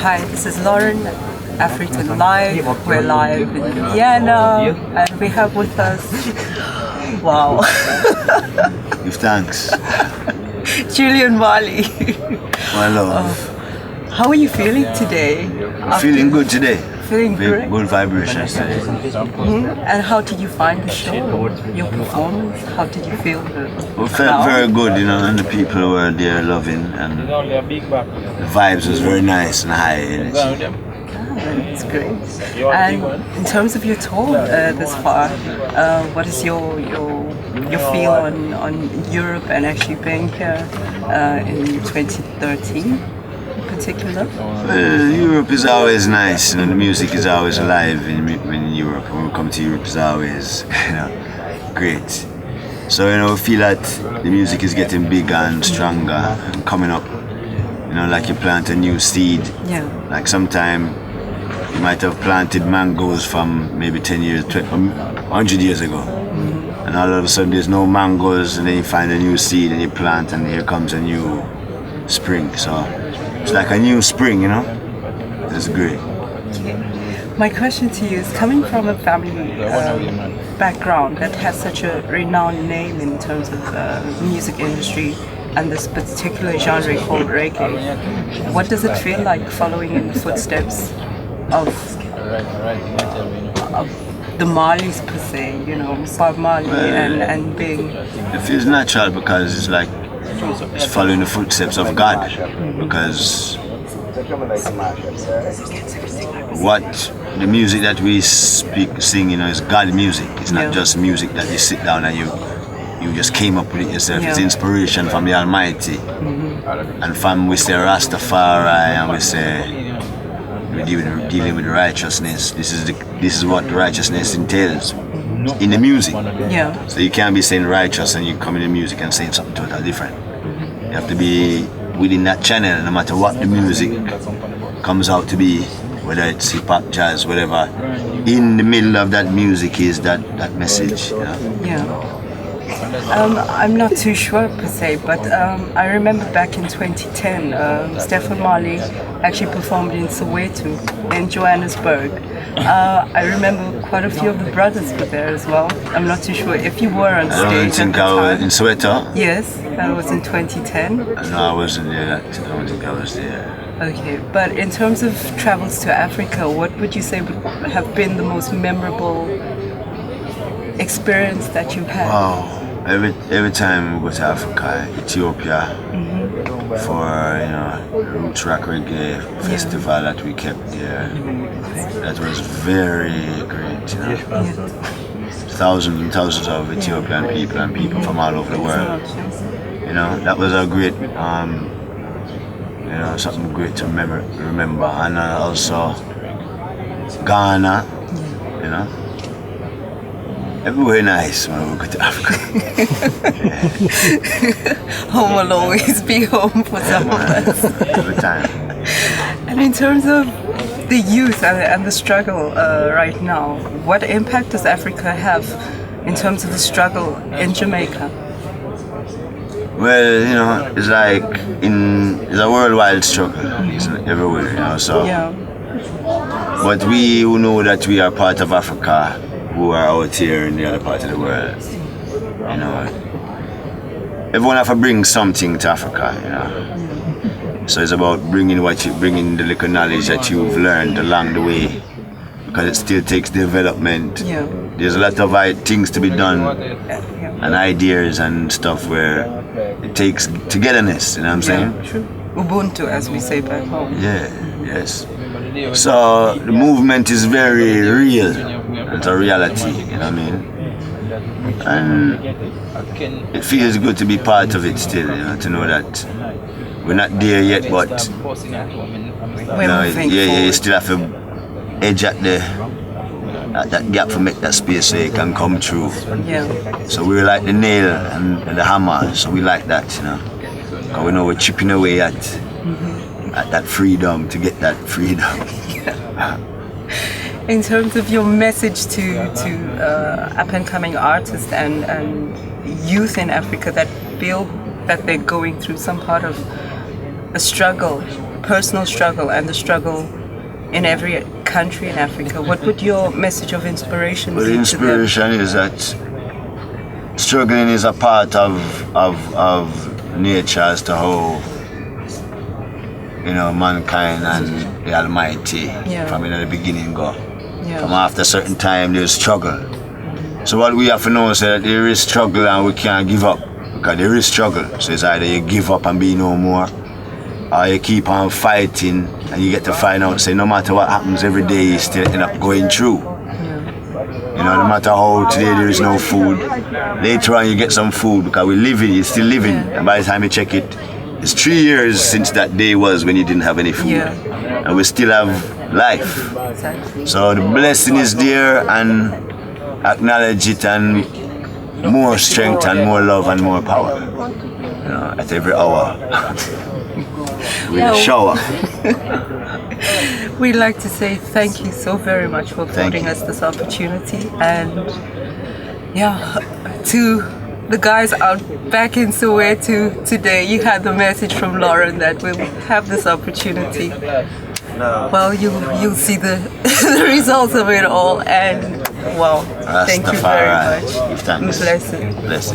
Hi, this is Lauren, African Live. We're live in Vienna, and we have with us, wow, Give thanks. Julian Marley. My love. How are you feeling today? Feeling good today. Feeling great. Good vibrations today. And how did you find the show? Your performance? How did you feel? We felt very good, you know, and the people were there loving, and the vibes was very nice and high energy. That's great. And in terms of your tour this far, what is your feel on Europe and actually being here in 2013 in particular? Europe is always nice, you know, the music is always alive in Europe. When we come to Europe, it's always, you know, great. So, you know, we feel that the music is getting bigger and stronger and coming up, you know, like you plant a new seed. Yeah. Like sometime you might have planted mangoes from maybe 10 years, 100 years ago. And all of a sudden there's no mangoes, and then you find a new seed and you plant, and here comes a new spring. So it's like a new spring, you know? It's great. My question to you is, coming from a family background that has such a renowned name in terms of the music industry and this particular genre called reggae, what does it feel like following in the footsteps of the Marleys per se, you know, Bob Marley and being... It feels natural because it's like it's following the footsteps of God. Because what the music that we sing, you know, is God music. It's not just music that you sit down and you just came up with it yourself. It's inspiration from the Almighty. And from we say Rastafari, and we say we're dealing with righteousness. This is what righteousness entails in the music. Yeah. So you can't be saying righteous and you come in the music and saying something totally different. You have to be within that channel, no matter what the music comes out to be, whether it's hip hop, jazz, whatever. In the middle of that music is that message. You know? Yeah. I'm not too sure per se, but I remember back in 2010, Stephen Marley actually performed in Soweto, in Johannesburg. I remember quite a few of the brothers were there as well. I'm not too sure if you were on stage. I don't think I was in Soweto. Yes, that was in 2010. No, I wasn't there. I don't think I was there. Okay, but in terms of travels to Africa, what would you say would have been the most memorable experience that you've had? Wow. Every time we go to Africa, Ethiopia, for, you know, Roots Rock Reggae festival that we kept there, that was very great, you know. Thousands and thousands of Ethiopian people and people from all over the world. You know, that was a great, you know, something great to remember. And also Ghana, you know. Everywhere nice when we go to Africa. Home will always be home for some of us. Every time. And in terms of the youth and the struggle right now, what impact does Africa have in terms of the struggle in Jamaica? Well, you know, it's like it's a worldwide struggle. It's everywhere, you know. So, but we who know that we are part of Africa, who are out here in the other part of the world, you know, everyone have to bring something to Africa, you know. So it's about bringing the little knowledge that you've learned along the way, because it still takes development. Yeah. There's a lot of things to be done, and ideas and stuff where it takes togetherness. You know what I'm saying? True. Ubuntu, as we say back home. Yeah. Yes. So the movement is very real. It's a reality, you know what I mean? And it feels good to be part of it still, you know, to know that we're not there yet, but you know, you still have to edge at that gap to make that space so it can come through. Yeah. So we're like the nail and the hammer, so we like that, you know. Because we know we're chipping away at that freedom, to get that freedom. In terms of your message to up-and-coming artists and youth in Africa that feel that they're going through some part of a struggle personal struggle and the struggle in every country in Africa, what would your message of inspiration be? Well, the inspiration is that struggling is a part of nature as to how, you know, mankind and the Almighty from the beginning go. From after a certain time there's struggle. So what we have to know is that there is struggle and we can't give up, because there is struggle. So it's either you give up and be no more, or you keep on fighting and you get to find out, say, no matter what happens every day, you still end up going through. You know, no matter how today there is no food, later on you get some food, because we're living, you're still living. And by the time you check it, it's 3 years since that day was when you didn't have any food. And we still have life. So the blessing is there, and acknowledge it, and more strength and more love and more power. You know, at every hour. With a shower. We'd like to say thank you so very much for affording us this opportunity, and to the guys out back in Soweto today, you had the message from Lauren that we'll have this opportunity. Well, you'll see the results of it all, and wow, thank you very much. Thanks. Bless it. Bless it.